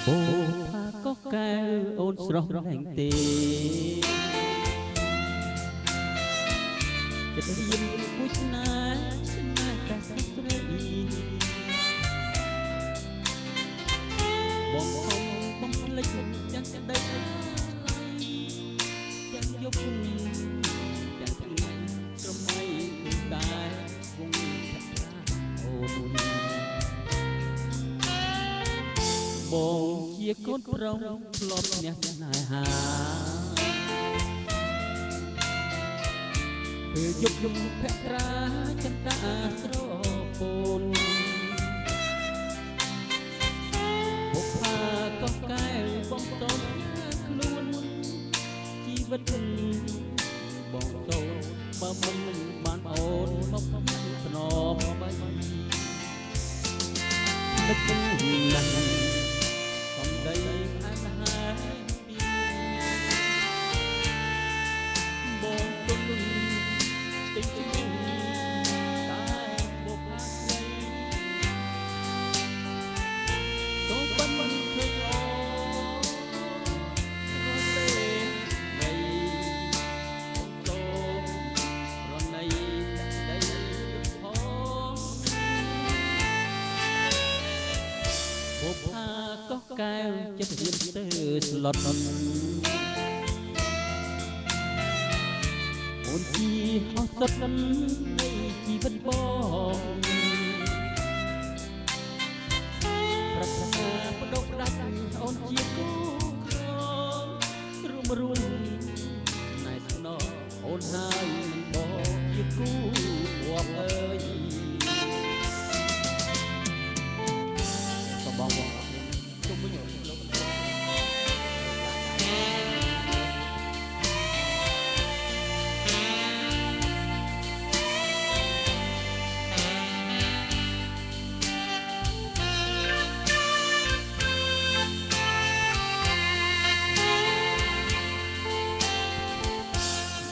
បូផាក៏កែវអូនស្រស់លែងទេចិត្តរៀមគួយស្នេហ៍ស្នេហ៍តែស្រីបងហំបំភ្លេចទាំងក្តីទាំងយប់ទាំងថ្ងៃស្រមៃតែវងអូនបងជាកូនប្រុសធ្លាប់អ្នកស្នេហាពេលយប់ភក្ត្រាចិន្តាស្រពូនបុប្ផាក៏កែវបងតូនខ្លួនជីវិតបងតូនបើមិនបានអូនមកភ្នំបីនឹកណាស់សំដីផ្អែមហើយពីបងទុនតិចតែបុកស្រីសូមបានមិនឃើញអូរទេនៃសូមរណៃដីផងបុកផាក៏កែវចិត្តរៀមទៅស្លុតអូនជាអស់សុទ្ធនៃជីវិតបងប្រាថ្នាបដូរផ្ដាច់អូនជាគូក្ររួមណែស្នងអូនហើយនឹងបងជាគូវត្តអើយក៏បងជុំវិញលោក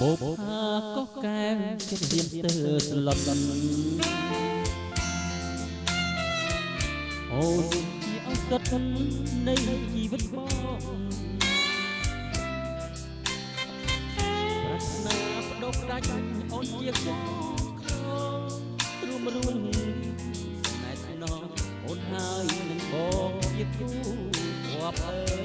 បុប្ផាក៏កែវចិត្តរៀមទៅស្លុតអូនជាអស់សុទ្ធនៃជីវិតបងប្រាថ្នាបដូរផ្ដាច់អូនជាគូក្ររួមណែស្នងអូនហើយនឹងបងជាគូវត្តអើយ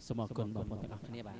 សូមអរគុណបងប្អូនទាំងអស់គ្នាបាទ